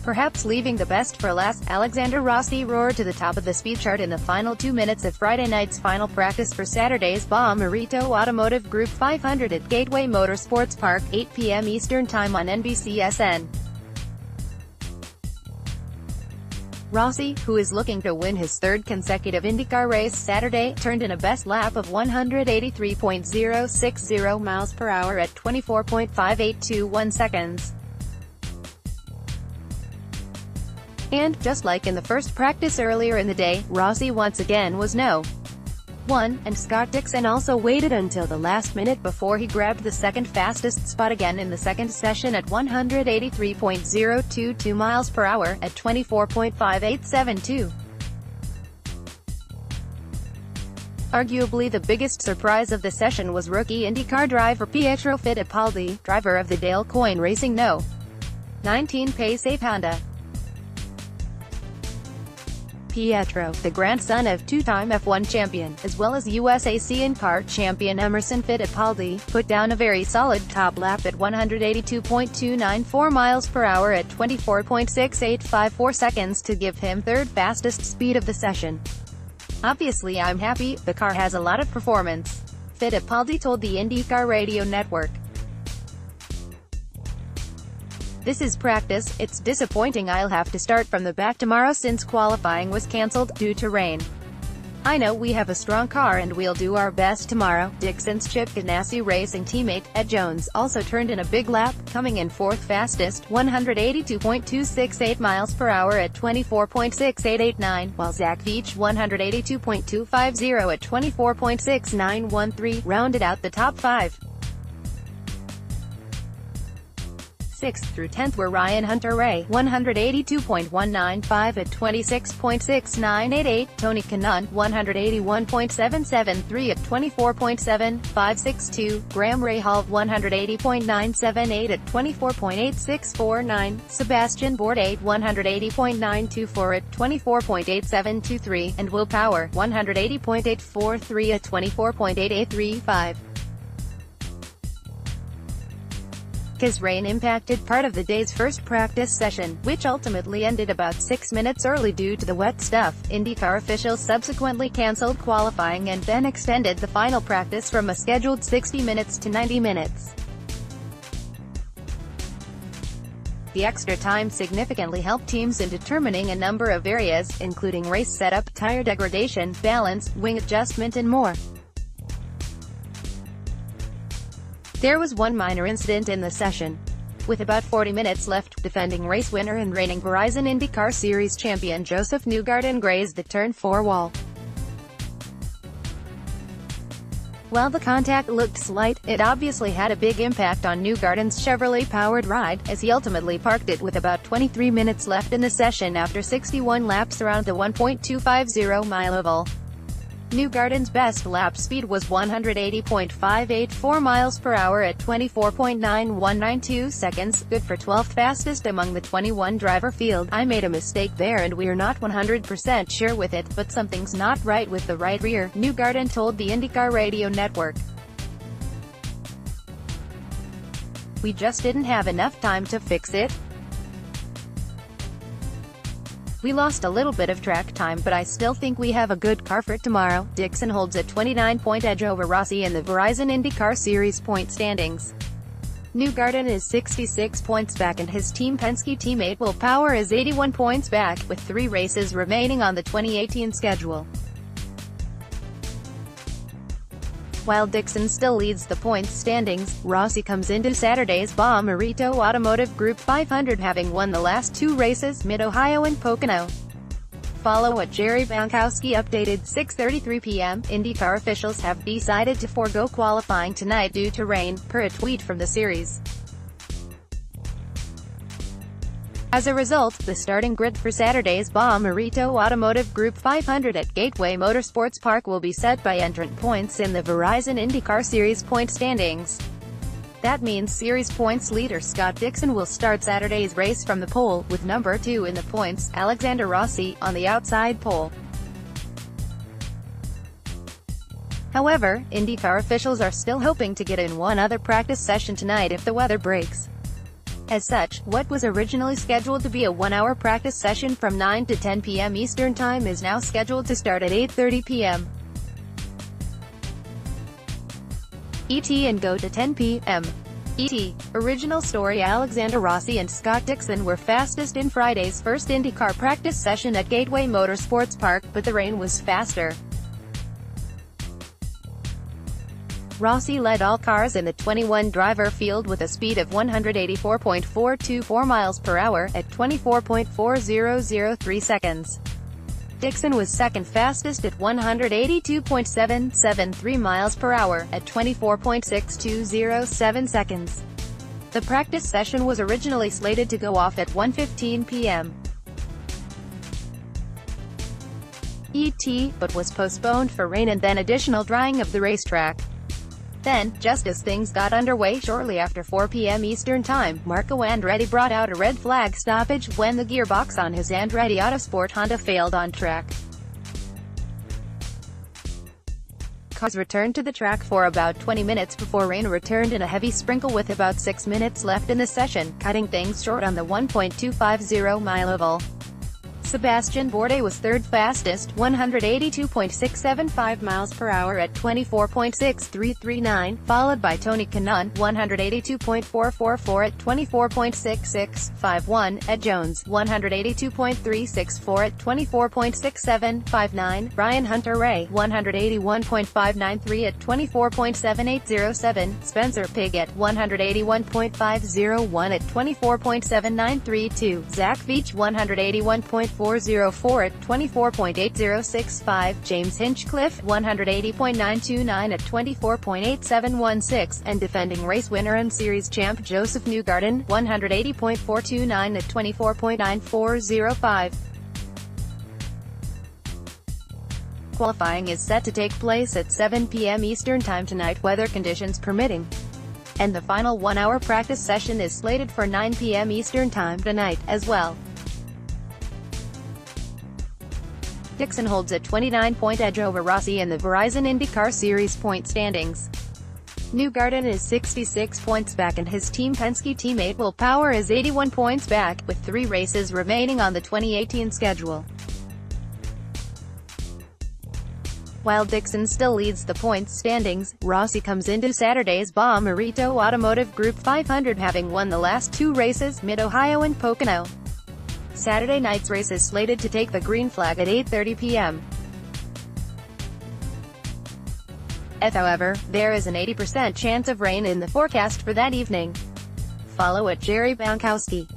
Perhaps leaving the best for last, Alexander Rossi roared to the top of the speed chart in the final 2 minutes of Friday night's final practice for Saturday's Bommarito Automotive Group 500 at Gateway Motorsports Park, 8 p.m. Eastern Time on NBCSN. Rossi, who is looking to win his third consecutive IndyCar race Saturday, turned in a best lap of 183.060 miles per hour at 24.5821 seconds. And, just like in the first practice earlier in the day, Rossi once again was no. 1, and Scott Dixon also waited until the last minute before he grabbed the second fastest spot again in the second session at 183.022 miles per hour, at 24.5872. Arguably the biggest surprise of the session was rookie IndyCar driver Pietro Fittipaldi, driver of the Dale Coyne Racing No. 19 Pace Honda. Pietro, the grandson of two-time F1 champion, as well as USAC IndyCar champion Emerson Fittipaldi, put down a very solid top lap at 182.294 miles per hour at 24.6854 seconds to give him third fastest speed of the session. "Obviously I'm happy, the car has a lot of performance," Fittipaldi told the IndyCar radio network. "This is practice, it's disappointing I'll have to start from the back tomorrow since qualifying was cancelled, due to rain. I know we have a strong car and we'll do our best tomorrow." Dixon's Chip Ganassi Racing teammate, Ed Jones, also turned in a big lap, coming in fourth fastest, 182.268 miles per hour at 24.6889, while Zach Veach 182.250 at 24.6913 rounded out the top 5. 6th through 10th were Ryan Hunter-Reay, 182.195 at 26.6988, Tony Kanaan, 181.773 at 24.7562, Graham Rahal, 180.978 at 24.8649, Sebastian Bourdais, 180.924 at 24.8723, and Will Power, 180.843 at 24.8835. His rain impacted part of the day's first practice session, which ultimately ended about 6 minutes early due to the wet stuff. IndyCar officials subsequently cancelled qualifying and then extended the final practice from a scheduled 60 minutes to 90 minutes. The extra time significantly helped teams in determining a number of areas, including race setup, tire degradation, balance, wing adjustment and more. There was one minor incident in the session. With about 40 minutes left, defending race winner and reigning Verizon IndyCar Series champion Joseph Newgarden grazed the turn 4 wall. While the contact looked slight, it obviously had a big impact on Newgarden's Chevrolet-powered ride, as he ultimately parked it with about 23 minutes left in the session after 61 laps around the 1.250-mile oval. Newgarden's best lap speed was 180.584 miles per hour at 24.9192 seconds, good for 12th fastest among the 21-driver field. "I made a mistake there and we're not 100% sure with it, but something's not right with the right rear," Newgarden told the IndyCar radio network. "We just didn't have enough time to fix it. We lost a little bit of track time, but I still think we have a good car for tomorrow." Dixon holds a 29-point edge over Rossi in the Verizon IndyCar Series point standings. Newgarden is 66 points back and his Team Penske teammate Will Power is 81 points back, with 3 races remaining on the 2018 schedule. While Dixon still leads the points standings, Rossi comes into Saturday's Bommarito Automotive Group 500 having won the last 2 races, Mid-Ohio and Pocono. Follow at Jerry Bankowski updated 6:33 p.m. IndyCar officials have decided to forego qualifying tonight due to rain, per a tweet from the series. As a result, the starting grid for Saturday's Bommarito Automotive Group 500 at Gateway Motorsports Park will be set by entrant points in the Verizon IndyCar Series point standings. That means Series points leader Scott Dixon will start Saturday's race from the pole, with number 2 in the points, Alexander Rossi, on the outside pole. However, IndyCar officials are still hoping to get in one other practice session tonight if the weather breaks. As such, what was originally scheduled to be a one-hour practice session from 9 to 10 p.m. Eastern Time is now scheduled to start at 8:30 p.m. ET and go to 10 p.m. ET. Original story: Alexander Rossi and Scott Dixon were fastest in Friday's first IndyCar practice session at Gateway Motorsports Park, but the rain was faster. Rossi led all cars in the 21-driver field with a speed of 184.424 miles per hour, at 24.4003 seconds. Dixon was second fastest at 182.773 miles per hour, at 24.6207 seconds. The practice session was originally slated to go off at 1:15 p.m. ET, but was postponed for rain and then additional drying of the racetrack. Then, just as things got underway shortly after 4 p.m. Eastern Time, Marco Andretti brought out a red flag stoppage when the gearbox on his Andretti Autosport Honda failed on track. Cars returned to the track for about 20 minutes before rain returned in a heavy sprinkle with about 6 minutes left in the session, cutting things short on the 1.250-mile oval. Sebastian Bourdais was third fastest, 182.675 miles per hour at 24.6339, followed by Tony Kanaan, 182.444 at 24.6651, Ed Jones, 182.364 at 24.6759, Brian Hunter-Reay, 181.593 at 24.7807, Spencer Pigot, 181.501 at 24.7932, Zach Veach, 181.404 at 24.8065, James Hinchcliffe, 180.929 at 24.8716, and defending race winner and series champ Joseph Newgarden, 180.429 at 24.9405. Qualifying is set to take place at 7 p.m. Eastern Time tonight, weather conditions permitting. And the final one-hour practice session is slated for 9 p.m. Eastern Time tonight, as well. Dixon holds a 29-point edge over Rossi in the Verizon IndyCar Series point standings. Newgarden is 66 points back and his Team Penske teammate Will Power is 81 points back, with 3 races remaining on the 2018 schedule. While Dixon still leads the points standings, Rossi comes into Saturday's Bommarito Automotive Group 500 having won the last 2 races, Mid-Ohio and Pocono. Saturday night's race is slated to take the green flag at 8:30 p.m. However, there is an 80% chance of rain in the forecast for that evening. Follow at Jerry Bankowski.